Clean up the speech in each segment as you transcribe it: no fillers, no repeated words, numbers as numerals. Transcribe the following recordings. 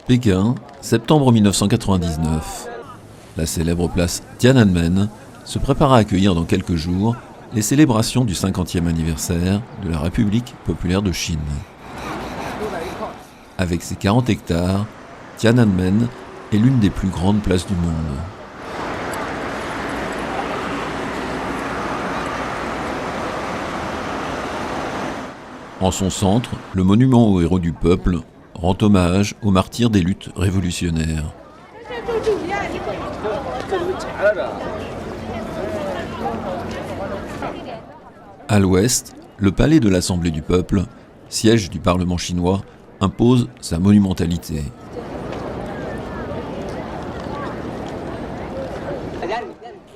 Pékin, septembre 1999. La célèbre place Tiananmen se prépare à accueillir dans quelques jours les célébrations du 50e anniversaire de la République populaire de Chine. Avec ses 40 hectares, Tiananmen est l'une des plus grandes places du monde. En son centre, le monument aux héros du peuple rend hommage aux martyrs des luttes révolutionnaires. À l'ouest, le palais de l'Assemblée du peuple, siège du Parlement chinois, impose sa monumentalité.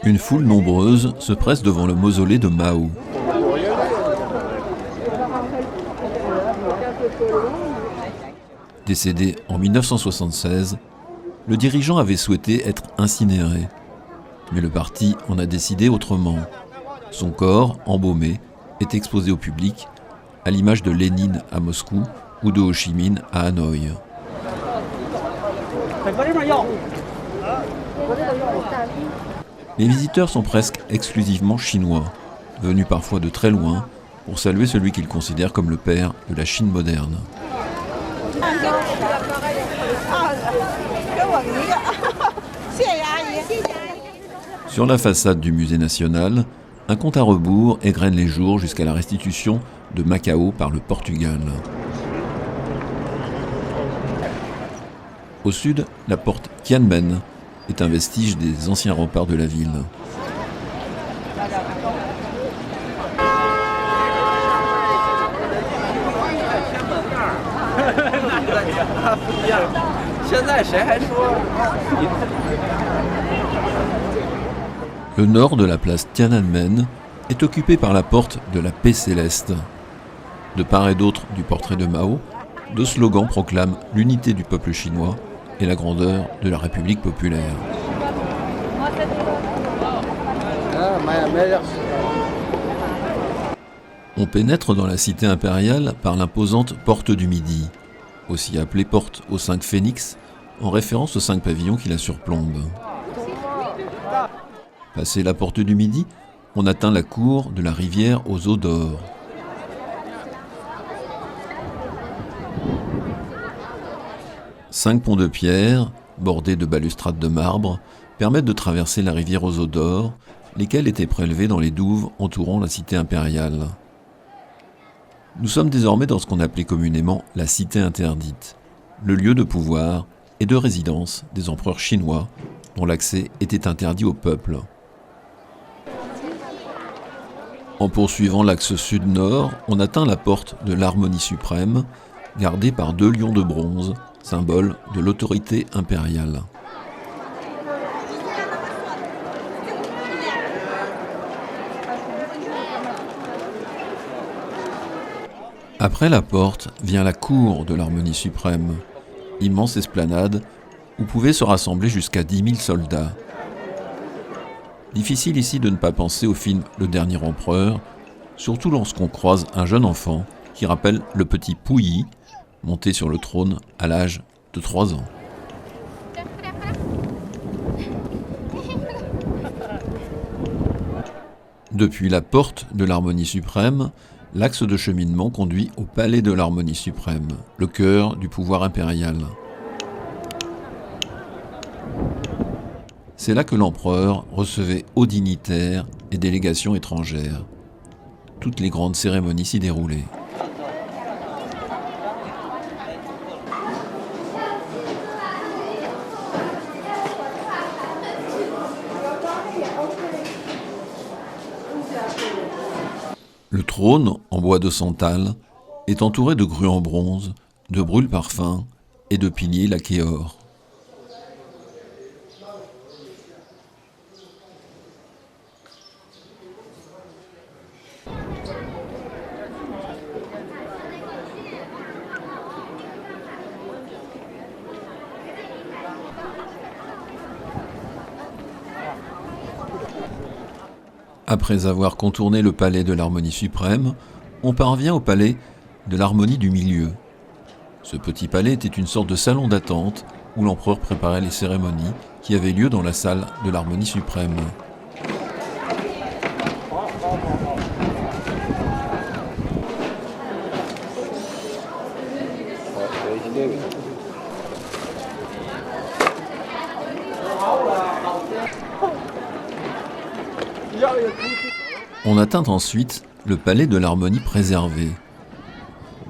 Une foule nombreuse se presse devant le mausolée de Mao. Décédé en 1976, le dirigeant avait souhaité être incinéré. Mais le parti en a décidé autrement. Son corps, embaumé, est exposé au public, à l'image de Lénine à Moscou ou de Ho Chi Minh à Hanoï. Les visiteurs sont presque exclusivement chinois, venus parfois de très loin pour saluer celui qu'ils considèrent comme le père de la Chine moderne. Sur la façade du musée national, un compte à rebours égrène les jours jusqu'à la restitution de Macao par le Portugal. Au sud, la porte Tiananmen est un vestige des anciens remparts de la ville. Le nord de la place Tiananmen est occupé par la porte de la paix céleste. De part et d'autre du portrait de Mao, deux slogans proclament l'unité du peuple chinois et la grandeur de la République populaire. On pénètre dans la cité impériale par l'imposante porte du Midi, aussi appelée porte aux 5 phénix, en référence aux 5 pavillons qui la surplombent. Passé la porte du Midi, on atteint la cour de la rivière aux eaux d'or. Cinq ponts de pierre, bordés de balustrades de marbre, permettent de traverser la rivière aux eaux d'or, lesquelles étaient prélevées dans les douves entourant la cité impériale. Nous sommes désormais dans ce qu'on appelait communément la cité interdite, le lieu de pouvoir et de résidence des empereurs chinois, dont l'accès était interdit au peuple. En poursuivant l'axe sud-nord, on atteint la porte de l'Harmonie suprême, gardée par 2 lions de bronze, symbole de l'autorité impériale. Après la porte vient la cour de l'Harmonie suprême, immense esplanade où pouvaient se rassembler jusqu'à 10 000 soldats. Difficile ici de ne pas penser au film Le Dernier Empereur, surtout lorsqu'on croise un jeune enfant qui rappelle le petit Puyi, monté sur le trône à l'âge de 3 ans. Depuis la porte de l'Harmonie suprême, l'axe de cheminement conduit au palais de l'Harmonie suprême, le cœur du pouvoir impérial. C'est là que l'empereur recevait hauts dignitaires et délégations étrangères. Toutes les grandes cérémonies s'y déroulaient. Le trône, en bois de santal, est entouré de grues en bronze, de brûle-parfums et de piliers laqués or. Après avoir contourné le palais de l'Harmonie suprême, on parvient au palais de l'Harmonie du milieu. Ce petit palais était une sorte de salon d'attente où l'empereur préparait les cérémonies qui avaient lieu dans la salle de l'harmonie suprême. On atteint ensuite le palais de l'harmonie préservé.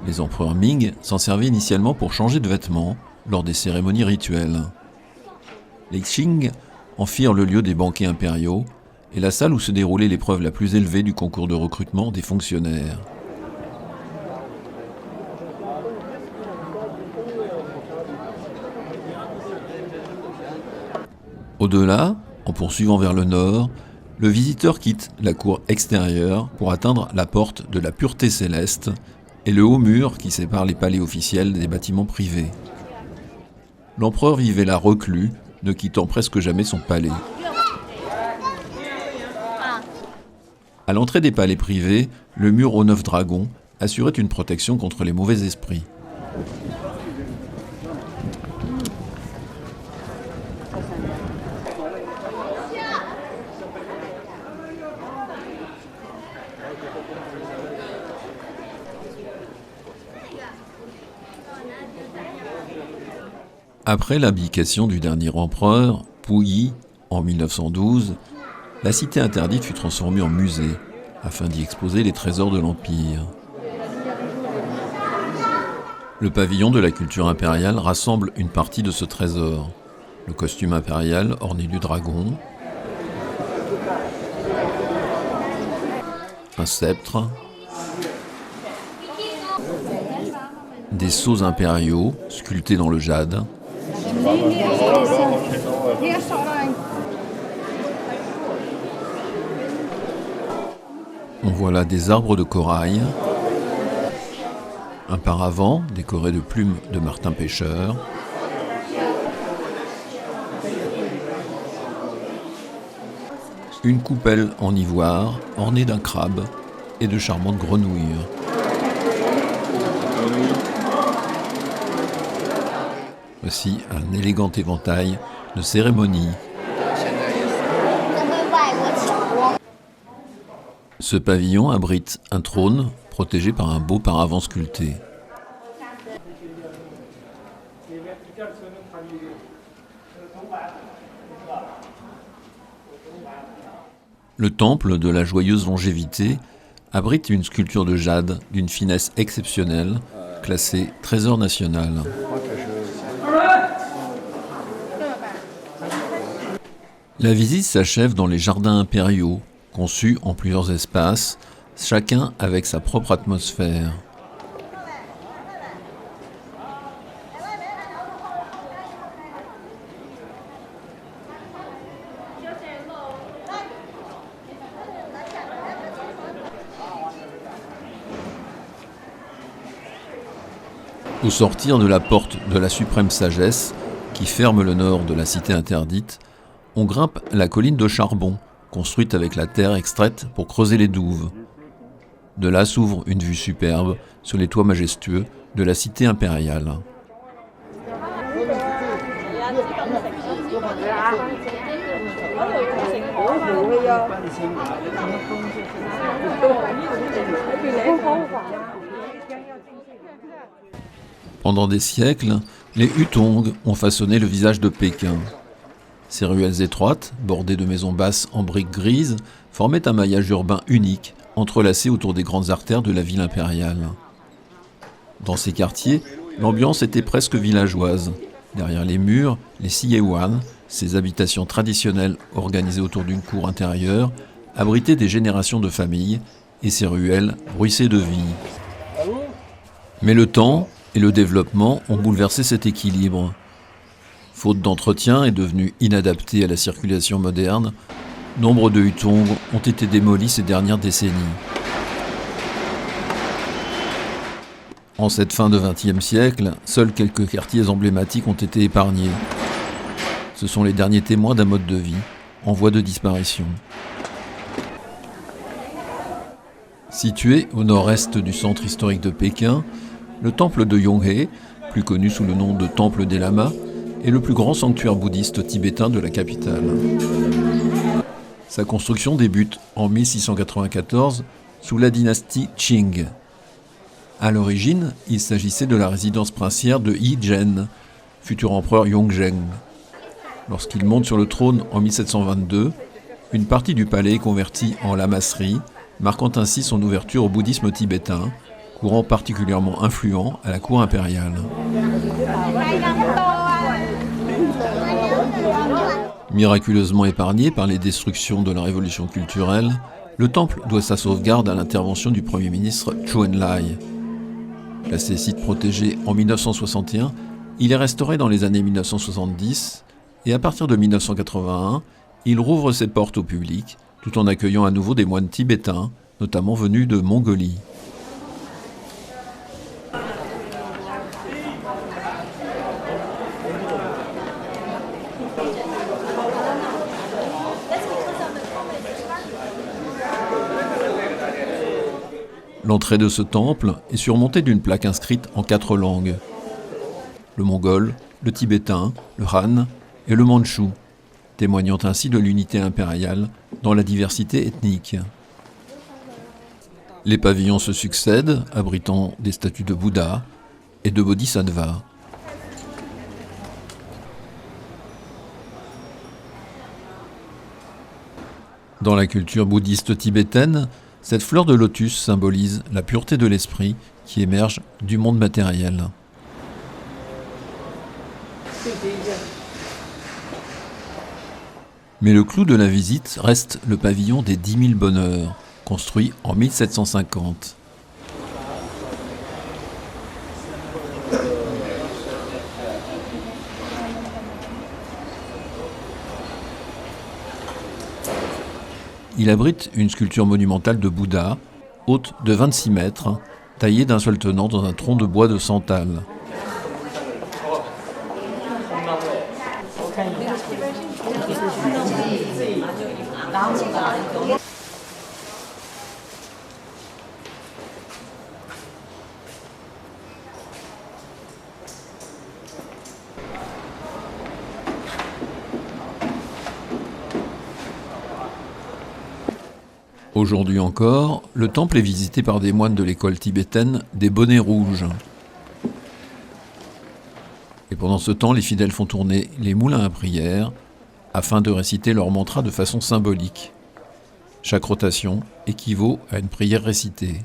Les empereurs Ming s'en servaient initialement pour changer de vêtements lors des cérémonies rituelles. Les Qing en firent le lieu des banquets impériaux et la salle où se déroulait l'épreuve la plus élevée du concours de recrutement des fonctionnaires. Au-delà, en poursuivant vers le nord, le visiteur quitte la cour extérieure pour atteindre la porte de la pureté céleste et le haut mur qui sépare les palais officiels des bâtiments privés. L'empereur vivait là reclus, ne quittant presque jamais son palais. À l'entrée des palais privés, le mur aux 9 dragons assurait une protection contre les mauvais esprits. Après l'abdication du dernier empereur, Puyi, en 1912, la cité interdite fut transformée en musée, afin d'y exposer les trésors de l'Empire. Le pavillon de la culture impériale rassemble une partie de ce trésor. Le costume impérial orné du dragon, un sceptre, des sceaux impériaux sculptés dans le jade, on voit là des arbres de corail, un paravent décoré de plumes de martin pêcheur, une coupelle en ivoire ornée d'un crabe et de charmantes grenouilles. Voici un élégant éventail de cérémonies. Ce pavillon abrite un trône protégé par un beau paravent sculpté. Le temple de la joyeuse longévité abrite une sculpture de jade d'une finesse exceptionnelle, classée trésor national. La visite s'achève dans les jardins impériaux, conçus en plusieurs espaces, chacun avec sa propre atmosphère. Au sortir de la porte de la suprême sagesse, qui ferme le nord de la cité interdite, on grimpe la colline de charbon, construite avec la terre extraite pour creuser les douves. De là s'ouvre une vue superbe sur les toits majestueux de la cité impériale. Pendant des siècles, les Hutong ont façonné le visage de Pékin. Ces ruelles étroites, bordées de maisons basses en briques grises, formaient un maillage urbain unique, entrelacé autour des grandes artères de la ville impériale. Dans ces quartiers, l'ambiance était presque villageoise. Derrière les murs, les Siyeuan, ces habitations traditionnelles organisées autour d'une cour intérieure, abritaient des générations de familles, et ces ruelles bruissaient de vie. Mais le temps et le développement ont bouleversé cet équilibre. Faute d'entretien et devenus inadaptés à la circulation moderne, nombre de Hutong ont été démolis ces dernières décennies. En cette fin de XXe siècle, seuls quelques quartiers emblématiques ont été épargnés. Ce sont les derniers témoins d'un mode de vie en voie de disparition. Situé au nord-est du centre historique de Pékin, le temple de Yongbei plus connu sous le nom de Temple des Lamas, est le plus grand sanctuaire bouddhiste tibétain de la capitale. Sa construction débute en 1694 sous la dynastie Qing. À l'origine, il s'agissait de la résidence princière de Yi Zhen, futur empereur Yongzheng. Lorsqu'il monte sur le trône en 1722, une partie du palais est convertie en lamasserie, marquant ainsi son ouverture au bouddhisme tibétain, courant particulièrement influent à la cour impériale. Miraculeusement épargné par les destructions de la révolution culturelle, le temple doit sa sauvegarde à l'intervention du Premier ministre Zhou Enlai. Classé site protégé en 1961, il est restauré dans les années 1970 et à partir de 1981, il rouvre ses portes au public tout en accueillant à nouveau des moines tibétains, notamment venus de Mongolie. L'entrée de ce temple est surmontée d'une plaque inscrite en 4 langues. Le mongol, le tibétain, le han et le mandchou, témoignant ainsi de l'unité impériale dans la diversité ethnique. Les pavillons se succèdent, abritant des statues de Bouddha et de Bodhisattva. Dans la culture bouddhiste tibétaine, cette fleur de lotus symbolise la pureté de l'esprit qui émerge du monde matériel. Mais le clou de la visite reste le pavillon des 10 000 bonheurs, construit en 1750. Il abrite une sculpture monumentale de Bouddha, haute de 26 mètres, taillée d'un seul tenant dans un tronc de bois de santal. Aujourd'hui encore, le temple est visité par des moines de l'école tibétaine des bonnets rouges. Et pendant ce temps, les fidèles font tourner les moulins à prière afin de réciter leur mantra de façon symbolique. Chaque rotation équivaut à une prière récitée.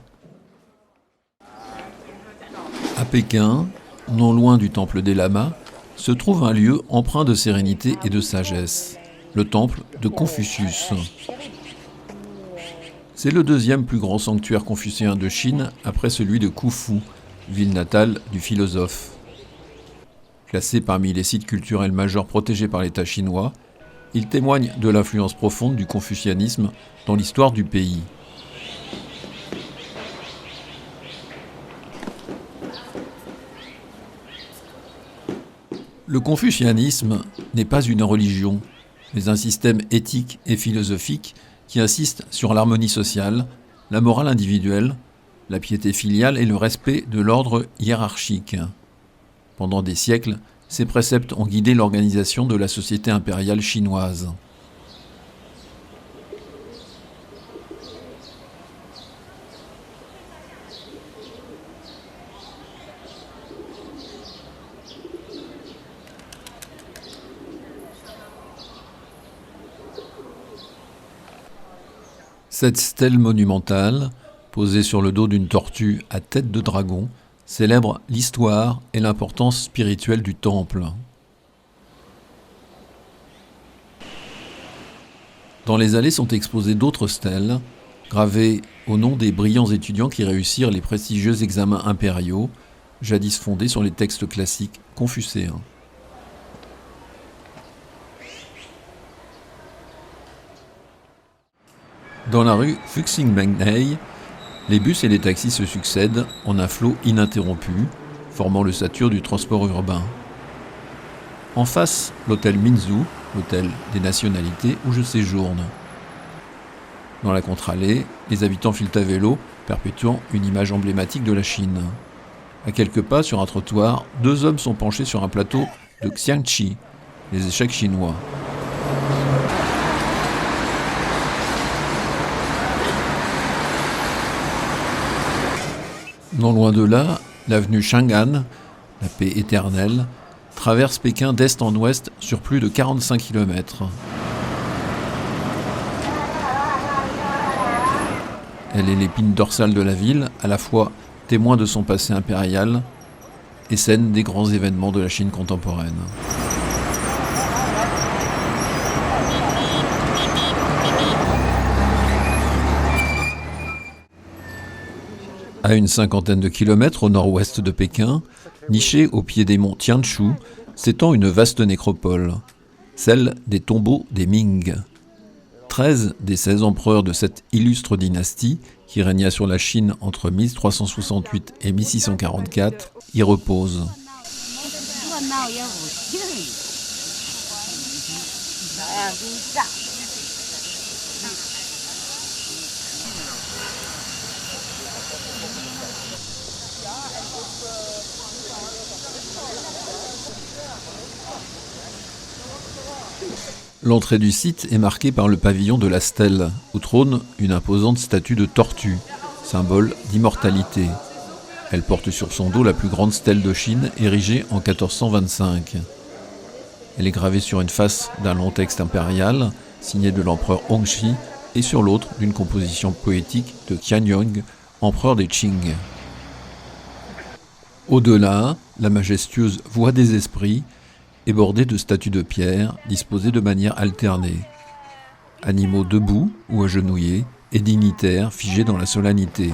À Pékin, non loin du temple des Lamas, se trouve un lieu empreint de sérénité et de sagesse, le temple de Confucius. C'est le deuxième plus grand sanctuaire confucéen de Chine après celui de Khufu, ville natale du philosophe. Classé parmi les sites culturels majeurs protégés par l'État chinois, il témoigne de l'influence profonde du confucianisme dans l'histoire du pays. Le confucianisme n'est pas une religion, mais un système éthique et philosophique qui insiste sur l'harmonie sociale, la morale individuelle, la piété filiale et le respect de l'ordre hiérarchique. Pendant des siècles, ces préceptes ont guidé l'organisation de la société impériale chinoise. Cette stèle monumentale, posée sur le dos d'une tortue à tête de dragon, célèbre l'histoire et l'importance spirituelle du temple. Dans les allées sont exposées d'autres stèles, gravées au nom des brillants étudiants qui réussirent les prestigieux examens impériaux, jadis fondés sur les textes classiques confucéens. Dans la rue Fuxingmenghei, les bus et les taxis se succèdent en un flot ininterrompu, formant l'ossature du transport urbain. En face, l'hôtel Minzu, l'hôtel des nationalités où je séjourne. Dans la contre-allée, les habitants filent à vélo, perpétuant une image emblématique de la Chine. À quelques pas, sur un trottoir, deux hommes sont penchés sur un plateau de xiangqi, les échecs chinois. Non loin de là, l'avenue Chang'an, la paix éternelle, traverse Pékin d'est en ouest sur plus de 45 km. Elle est l'épine dorsale de la ville, à la fois témoin de son passé impérial et scène des grands événements de la Chine contemporaine. À une cinquantaine de kilomètres au nord-ouest de Pékin, nichée au pied des monts Tianshu, s'étend une vaste nécropole, celle des tombeaux des Ming. 13 des 16 empereurs de cette illustre dynastie, qui régna sur la Chine entre 1368 et 1644, y reposent. L'entrée du site est marquée par le pavillon de la stèle, où trône une imposante statue de tortue, symbole d'immortalité. Elle porte sur son dos la plus grande stèle de Chine, érigée en 1425. Elle est gravée sur une face d'un long texte impérial, signé de l'empereur Hongxi, et sur l'autre d'une composition poétique de Qianyong, empereur des Qing. Au-delà, la majestueuse voie des esprits est bordée de statues de pierre disposées de manière alternée. Animaux debout ou agenouillés et dignitaires figés dans la solennité.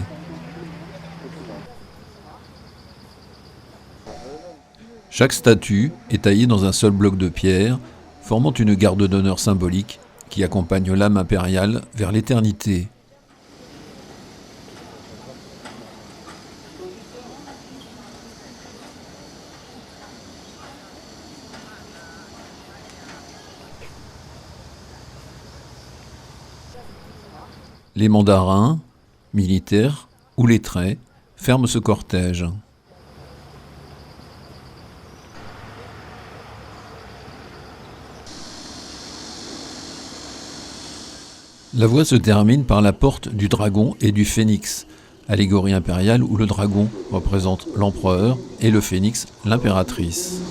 Chaque statue est taillée dans un seul bloc de pierre, formant une garde d'honneur symbolique qui accompagne l'âme impériale vers l'éternité. Les mandarins, militaires ou lettrés ferment ce cortège. La voie se termine par la porte du dragon et du phénix, allégorie impériale où le dragon représente l'empereur et le phénix l'impératrice.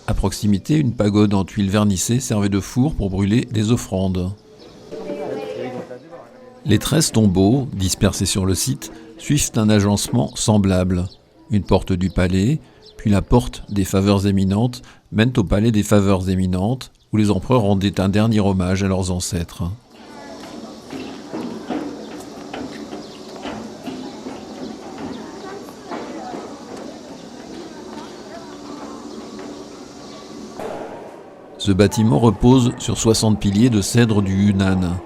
À proximité, une pagode en tuiles vernissées servait de four pour brûler des offrandes. Les 13 tombeaux, dispersés sur le site, suivent un agencement semblable. Une porte du palais, puis la porte des faveurs éminentes mènent au palais des faveurs éminentes, où les empereurs rendaient un dernier hommage à leurs ancêtres. Ce bâtiment repose sur 60 piliers de cèdre du Yunnan.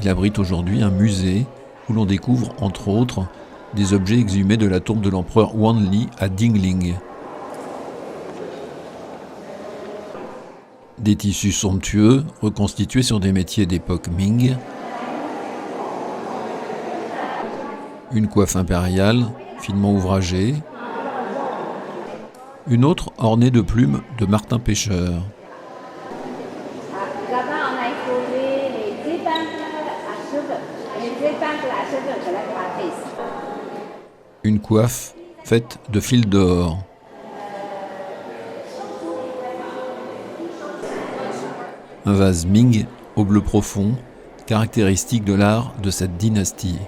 Il abrite aujourd'hui un musée où l'on découvre, entre autres, des objets exhumés de la tombe de l'empereur Wanli à Dingling. Des tissus somptueux reconstitués sur des métiers d'époque Ming. Une coiffe impériale, finement ouvragée. Une autre ornée de plumes de martin pêcheur. Une coiffe faite de fils d'or. Un vase Ming au bleu profond, caractéristique de l'art de cette dynastie.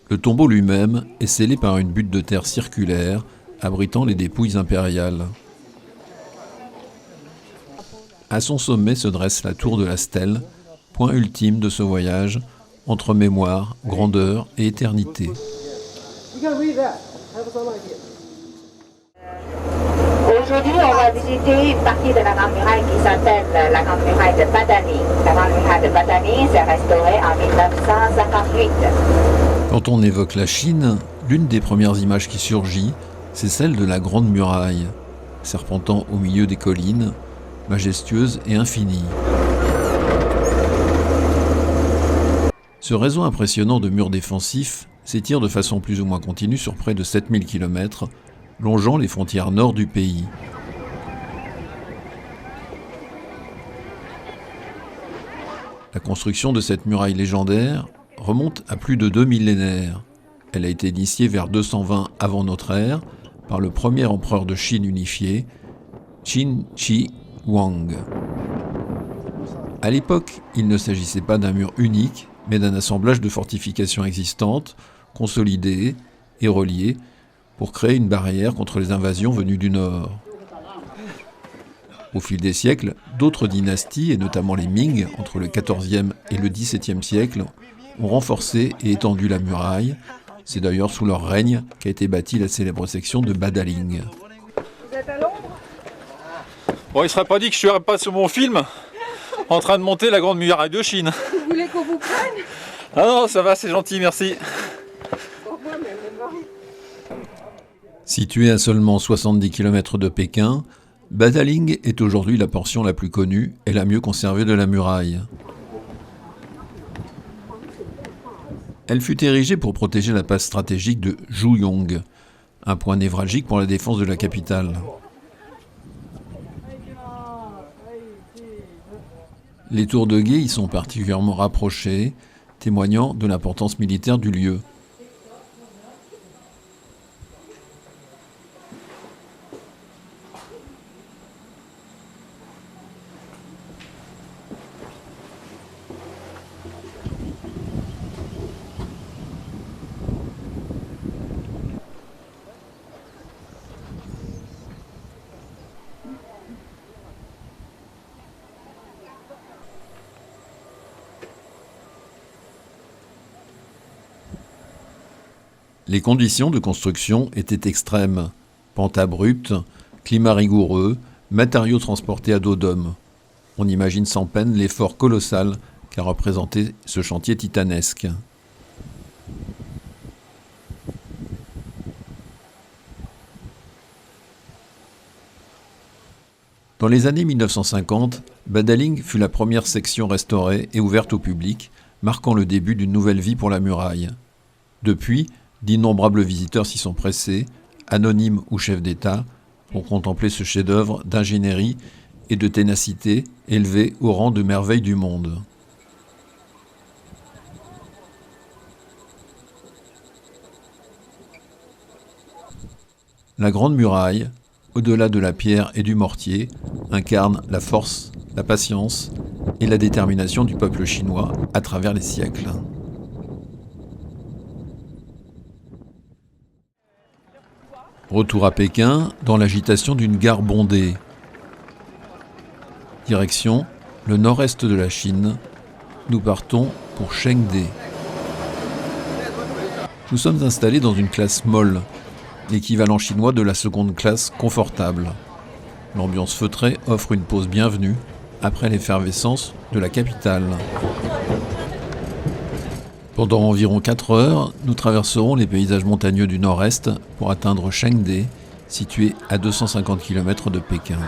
Le tombeau lui-même est scellé par une butte de terre circulaire abritant les dépouilles impériales. À son sommet se dresse la tour de la stèle, point ultime de ce voyage entre mémoire, grandeur et éternité. Aujourd'hui, on va visiter une partie de la Grande Muraille qui s'appelle la Grande Muraille de Patani. La Grande Muraille de Patani s'est restaurée en 1958. Quand on évoque la Chine, l'une des premières images qui surgit, c'est celle de la Grande Muraille, serpentant au milieu des collines, majestueuse et infinie. Ce réseau impressionnant de murs défensifs s'étire de façon plus ou moins continue sur près de 7000 km, longeant les frontières nord du pays. La construction de cette muraille légendaire remonte à plus de 2 millénaires. Elle a été initiée vers 220 avant notre ère par le premier empereur de Chine unifié, Qin Shi Huang. À l'époque, il ne s'agissait pas d'un mur unique, mais d'un assemblage de fortifications existantes, consolidées et reliées, pour créer une barrière contre les invasions venues du nord. Au fil des siècles, d'autres dynasties, et notamment les Ming, entre le XIVe et le XVIIe siècle, ont renforcé et étendu la muraille. C'est d'ailleurs sous leur règne qu'a été bâtie la célèbre section de Badaling. Vous êtes à Londres ? Bon, il ne serait pas dit que je ne serais pas sur mon film en train de monter la Grande Muraille de Chine. Vous voulez qu'on vous prenne ? Ah non, ça va, c'est gentil, merci. Au revoir, mais Située à seulement 70 km de Pékin, Badaling est aujourd'hui la portion la plus connue et la mieux conservée de la muraille. Elle fut érigée pour protéger la passe stratégique de Zhuyong, un point névralgique pour la défense de la capitale. Les tours de guet y sont particulièrement rapprochées, témoignant de l'importance militaire du lieu. Les conditions de construction étaient extrêmes. Pente abrupte, climat rigoureux, matériaux transportés à dos d'homme. On imagine sans peine l'effort colossal qu'a représenté ce chantier titanesque. Dans les années 1950, Badaling fut la première section restaurée et ouverte au public, marquant le début d'une nouvelle vie pour la muraille. Depuis, d'innombrables visiteurs s'y sont pressés, anonymes ou chefs d'État, pour contempler ce chef-d'œuvre d'ingénierie et de ténacité élevé au rang de merveille du monde. La Grande Muraille, au-delà de la pierre et du mortier, incarne la force, la patience et la détermination du peuple chinois à travers les siècles. Retour à Pékin, dans l'agitation d'une gare bondée. Direction, le nord-est de la Chine. Nous partons pour Chengde. Nous sommes installés dans une classe molle, l'équivalent chinois de la seconde classe confortable. L'ambiance feutrée offre une pause bienvenue après l'effervescence de la capitale. Pendant environ 4 heures, nous traverserons les paysages montagneux du nord-est pour atteindre Chengde, situé à 250 km de Pékin.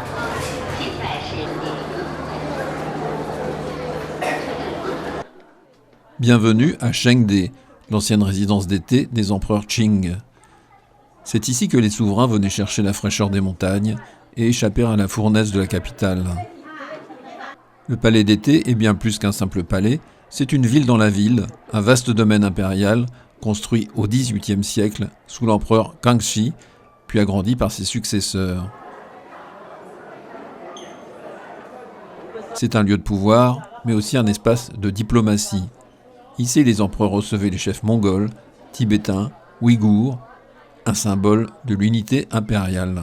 Bienvenue à Chengde, l'ancienne résidence d'été des empereurs Qing. C'est ici que les souverains venaient chercher la fraîcheur des montagnes et échapper à la fournaise de la capitale. Le palais d'été est bien plus qu'un simple palais. C'est une ville dans la ville, un vaste domaine impérial construit au XVIIIe siècle sous l'empereur Kangxi, puis agrandi par ses successeurs. C'est un lieu de pouvoir, mais aussi un espace de diplomatie. Ici, les empereurs recevaient les chefs mongols, tibétains, ouïghours, un symbole de l'unité impériale.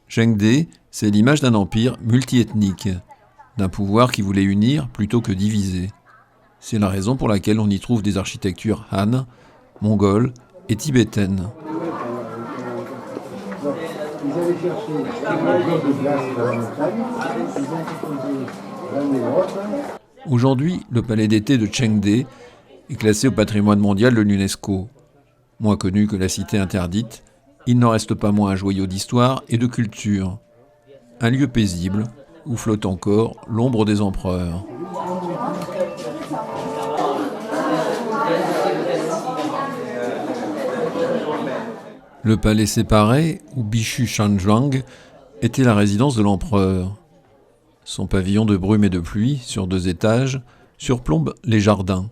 Chengde, c'est l'image d'un empire multiethnique, d'un pouvoir qui voulait unir plutôt que diviser. C'est la raison pour laquelle on y trouve des architectures Han, mongoles et tibétaines. Aujourd'hui, le palais d'été de Chengde est classé au patrimoine mondial de l'UNESCO. Moins connu que la cité interdite, il n'en reste pas moins un joyau d'histoire et de culture. Un lieu paisible où flotte encore l'ombre des empereurs. Le palais séparé, ou Bishu Shanzhuang, était la résidence de l'empereur. Son pavillon de brume et de pluie, sur 2 étages, surplombe les jardins.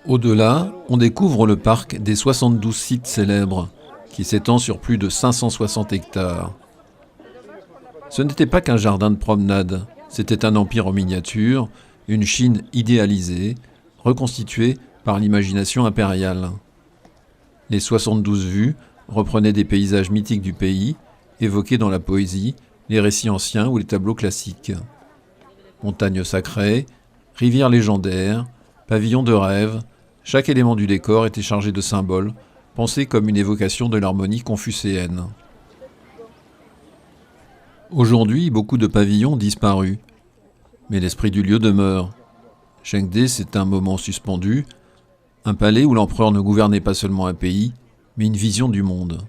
Au-delà, on découvre le parc des 72 sites célèbres, qui s'étend sur plus de 560 hectares. Ce n'était pas qu'un jardin de promenade, c'était un empire en miniature, une Chine idéalisée, reconstituée par l'imagination impériale. Les 72 vues reprenaient des paysages mythiques du pays, évoqués dans la poésie, les récits anciens ou les tableaux classiques. Montagnes sacrées, rivières légendaires, pavillons de rêve, chaque élément du décor était chargé de symboles, pensés comme une évocation de l'harmonie confucéenne. Aujourd'hui, beaucoup de pavillons ont disparu, mais l'esprit du lieu demeure. Chengde, c'est un moment suspendu, un palais où l'empereur ne gouvernait pas seulement un pays, mais une vision du monde.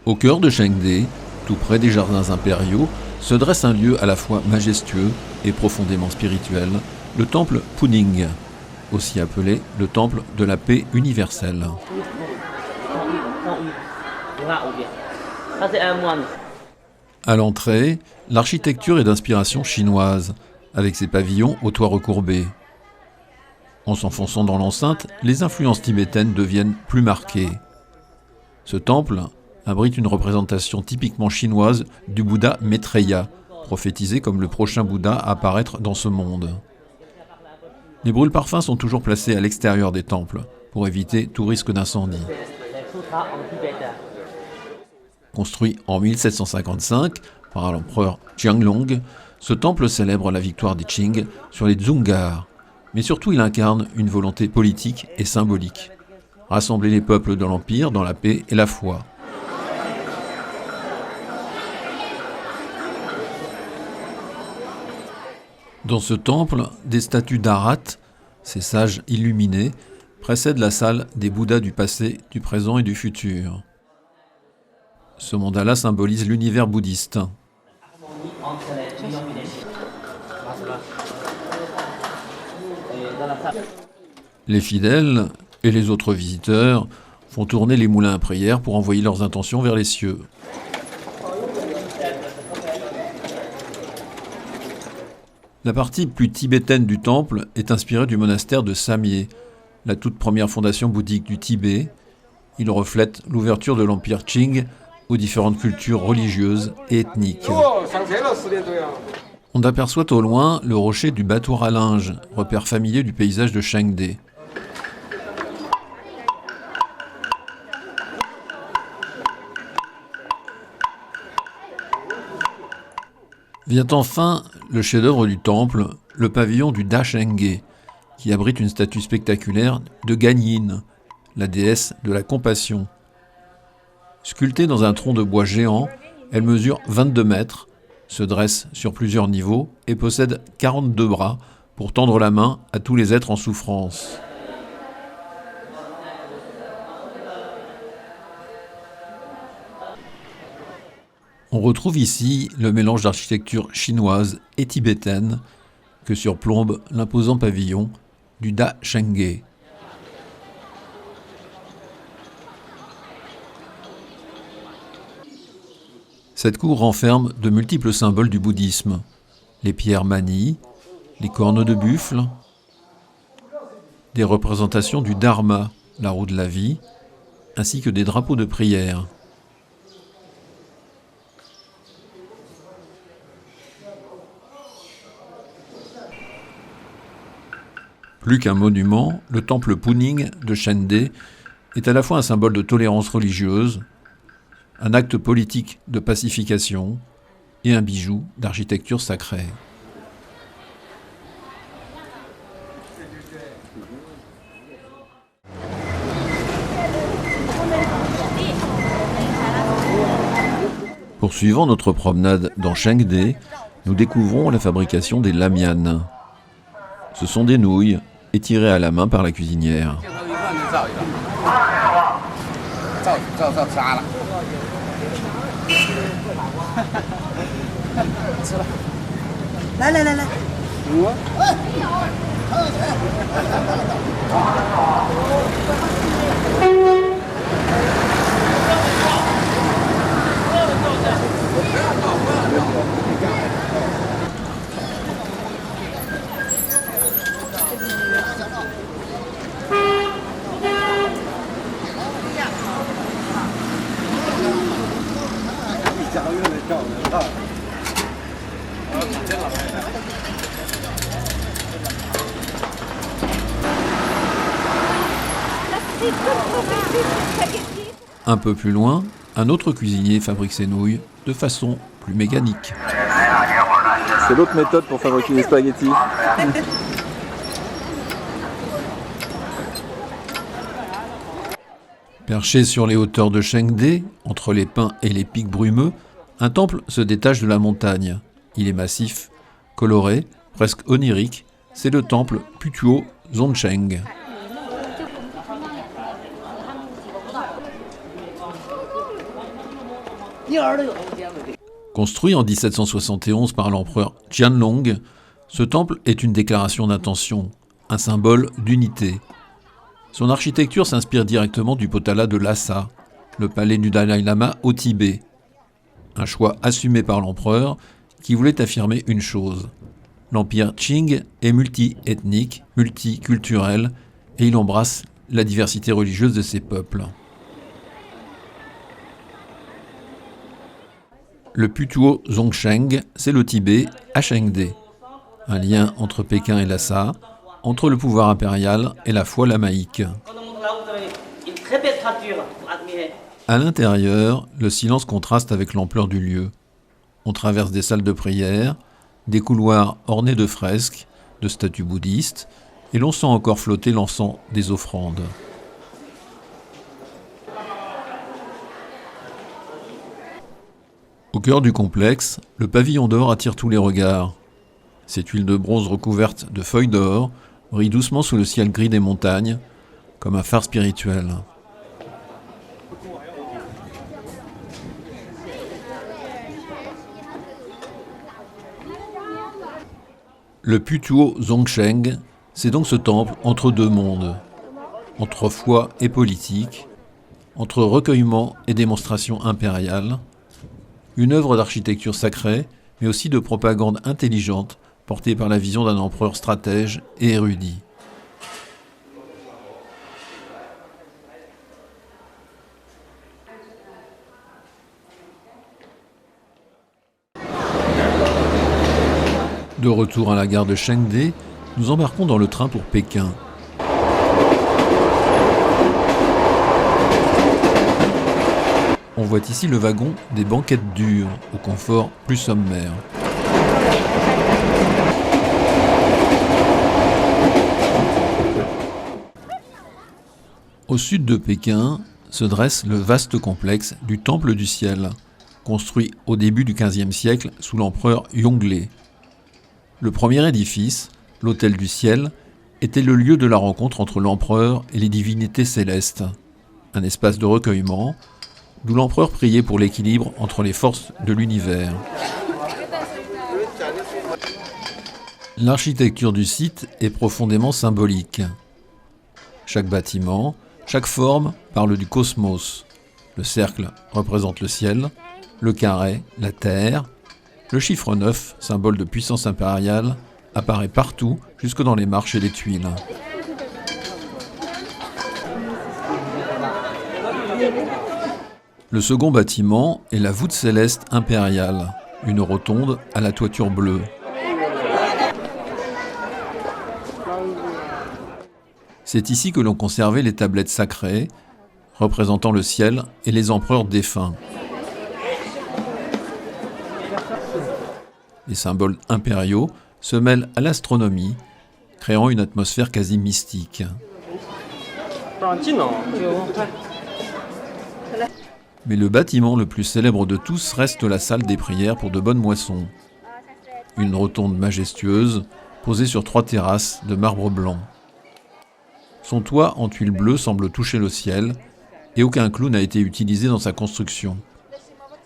Au cœur de Chengde, tout près des jardins impériaux, se dresse un lieu à la fois majestueux et profondément spirituel, le temple Puning, aussi appelé le temple de la paix universelle. À l'entrée, l'architecture est d'inspiration chinoise, avec ses pavillons aux toits recourbés. En s'enfonçant dans l'enceinte, les influences tibétaines deviennent plus marquées. Ce temple abrite une représentation typiquement chinoise du Bouddha Maitreya, prophétisé comme le prochain Bouddha à apparaître dans ce monde. Les brûle-parfums sont toujours placés à l'extérieur des temples, pour éviter tout risque d'incendie. Construit en 1755 par l'empereur Qianlong, ce temple célèbre la victoire des Qing sur les Dzungars, mais surtout il incarne une volonté politique et symbolique. Rassembler les peuples de l'Empire dans la paix et la foi. Dans ce temple, des statues d'Arat, ces sages illuminés, précèdent la salle des Bouddhas du passé, du présent et du futur. Ce mandala symbolise l'univers bouddhiste. Les fidèles et les autres visiteurs font tourner les moulins à prière pour envoyer leurs intentions vers les cieux. La partie plus tibétaine du temple est inspirée du monastère de Samye, la toute première fondation bouddhique du Tibet. Il reflète l'ouverture de l'empire Qing aux différentes cultures religieuses et ethniques. On aperçoit au loin le rocher du battoir à linge, repère familier du paysage de Chengde. Vient enfin le chef-d'œuvre du temple, le pavillon du Dachenghe, qui abrite une statue spectaculaire de Guanyin, la déesse de la compassion. Sculptée dans un tronc de bois géant, elle mesure 22 mètres, se dresse sur plusieurs niveaux et possède 42 bras pour tendre la main à tous les êtres en souffrance. On retrouve ici le mélange d'architecture chinoise et tibétaine que surplombe l'imposant pavillon du Dachenghe. Cette cour renferme de multiples symboles du bouddhisme, les pierres manies, les cornes de buffle, des représentations du Dharma, la roue de la vie, ainsi que des drapeaux de prière. Plus qu'un monument, le temple Puning de Chengde est à la fois un symbole de tolérance religieuse, un acte politique de pacification et un bijou d'architecture sacrée. Poursuivant notre promenade dans Chengde, nous découvrons la fabrication des lamian. Ce sont des nouilles étirées à la main par la cuisinière. Un peu plus loin, un autre cuisinier fabrique ses nouilles de façon plus mécanique. C'est l'autre méthode pour fabriquer les spaghettis. Perché sur les hauteurs de Chengde, entre les pins et les pics brumeux, un temple se détache de la montagne. Il est massif, coloré, presque onirique. C'est le temple Putuo Zongcheng. Construit en 1771 par l'empereur Qianlong, ce temple est une déclaration d'intention, un symbole d'unité. Son architecture s'inspire directement du Potala de Lhasa, le palais du Dalai Lama au Tibet. Un choix assumé par l'empereur qui voulait affirmer une chose. L'empire Qing est multi-ethnique, multiculturel et il embrasse la diversité religieuse de ses peuples. Le Putuo Zongcheng, c'est le Tibet à Chengde. Un lien entre Pékin et Lhasa, entre le pouvoir impérial et la foi lamaïque. À l'intérieur, le silence contraste avec l'ampleur du lieu. On traverse des salles de prière, des couloirs ornés de fresques, de statues bouddhistes, et l'on sent encore flotter l'encens des offrandes. Au cœur du complexe, le pavillon d'or attire tous les regards. Ces tuiles de bronze recouvertes de feuilles d'or brillent doucement sous le ciel gris des montagnes, comme un phare spirituel. Le Putuo Zongcheng, c'est donc ce temple entre deux mondes, entre foi et politique, entre recueillement et démonstration impériale, une œuvre d'architecture sacrée, mais aussi de propagande intelligente, portée par la vision d'un empereur stratège et érudit. De retour à la gare de Chengde, nous embarquons dans le train pour Pékin. On voit ici le wagon des banquettes dures, au confort plus sommaire. Au sud de Pékin se dresse le vaste complexe du Temple du Ciel, construit au début du XVe siècle sous l'empereur Yongle. Le premier édifice, l'Hôtel du Ciel, était le lieu de la rencontre entre l'empereur et les divinités célestes, un espace de recueillement, d'où l'empereur priait pour l'équilibre entre les forces de l'univers. L'architecture du site est profondément symbolique. Chaque bâtiment, chaque forme parle du cosmos. Le cercle représente le ciel, le carré, la terre. Le chiffre 9, symbole de puissance impériale, apparaît partout, jusque dans les marches et les tuiles. Le second bâtiment est la voûte céleste impériale, une rotonde à la toiture bleue. C'est ici que l'on conservait les tablettes sacrées, représentant le ciel et les empereurs défunts. Les symboles impériaux se mêlent à l'astronomie, créant une atmosphère quasi mystique. Mais le bâtiment le plus célèbre de tous reste la salle des prières pour de bonnes moissons. Une rotonde majestueuse, posée sur 3 terrasses de marbre blanc. Son toit en tuiles bleues semble toucher le ciel, et aucun clou n'a été utilisé dans sa construction.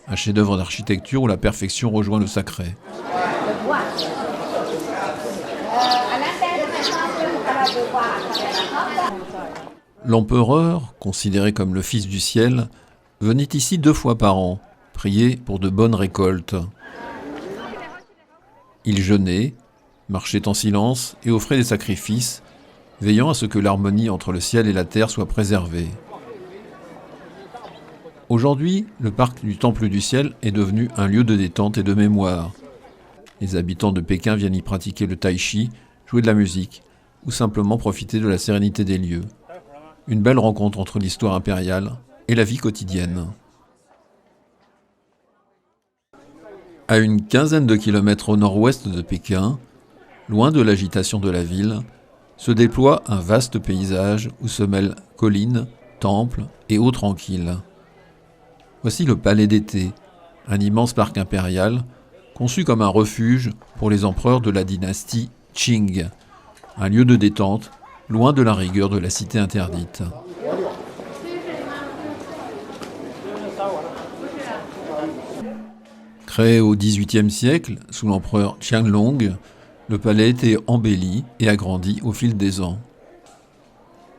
Un chef-d'œuvre d'architecture où la perfection rejoint le sacré. L'empereur, considéré comme le fils du ciel, venait ici 2 fois par an, prier pour de bonnes récoltes. Il jeûnait, marchait en silence et offrait des sacrifices, veillant à ce que l'harmonie entre le ciel et la terre soit préservée. Aujourd'hui, le parc du Temple du Ciel est devenu un lieu de détente et de mémoire. Les habitants de Pékin viennent y pratiquer le tai chi, jouer de la musique ou simplement profiter de la sérénité des lieux. Une belle rencontre entre l'histoire impériale et la vie quotidienne. À une quinzaine de kilomètres au nord-ouest de Pékin, loin de l'agitation de la ville, se déploie un vaste paysage où se mêlent collines, temples et eaux tranquilles. Voici le Palais d'été, un immense parc impérial conçu comme un refuge pour les empereurs de la dynastie Qing, un lieu de détente loin de la rigueur de la cité interdite. Créé au XVIIIe siècle, sous l'empereur Qianlong, le palais a été embelli et agrandi au fil des ans.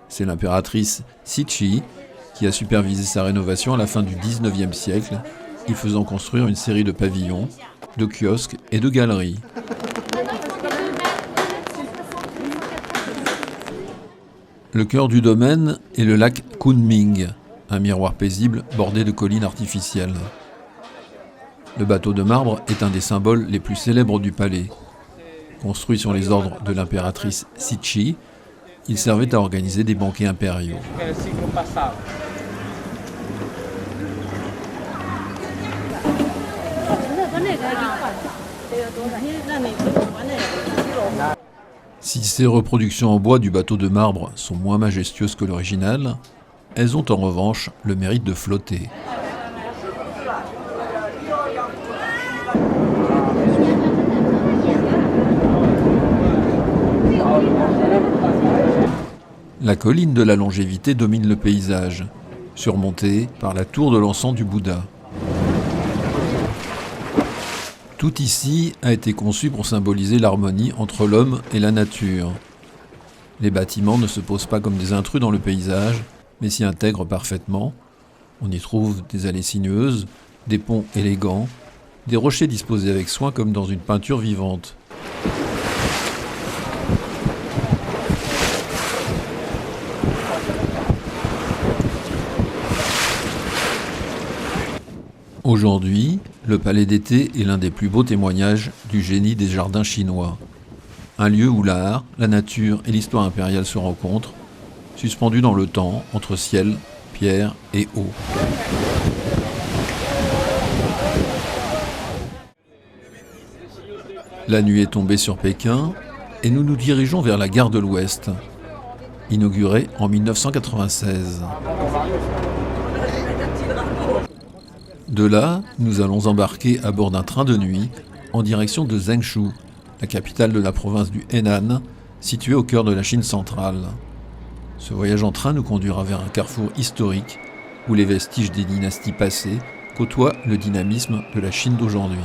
C'est l'impératrice Cixi qui a supervisé sa rénovation à la fin du XIXe siècle, y faisant construire une série de pavillons, de kiosques et de galeries. Le cœur du domaine est le lac Kunming, un miroir paisible bordé de collines artificielles. Le bateau de marbre est un des symboles les plus célèbres du palais. Construit sur les ordres de l'impératrice Cixi, il servait à organiser des banquets impériaux. Si ces reproductions en bois du bateau de marbre sont moins majestueuses que l'original, elles ont en revanche le mérite de flotter. La colline de la longévité domine le paysage, surmontée par la tour de l'encens du Bouddha. Tout ici a été conçu pour symboliser l'harmonie entre l'homme et la nature. Les bâtiments ne se posent pas comme des intrus dans le paysage, mais s'y intègrent parfaitement. On y trouve des allées sinueuses, des ponts élégants, des rochers disposés avec soin comme dans une peinture vivante. Aujourd'hui, le Palais d'été est l'un des plus beaux témoignages du génie des jardins chinois. Un lieu où l'art, la nature et l'histoire impériale se rencontrent, suspendus dans le temps entre ciel, pierre et eau. La nuit est tombée sur Pékin et nous nous dirigeons vers la gare de l'Ouest, inaugurée en 1996. De là, nous allons embarquer à bord d'un train de nuit en direction de Zhengshu, la capitale de la province du Henan, située au cœur de la Chine centrale. Ce voyage en train nous conduira vers un carrefour historique où les vestiges des dynasties passées côtoient le dynamisme de la Chine d'aujourd'hui.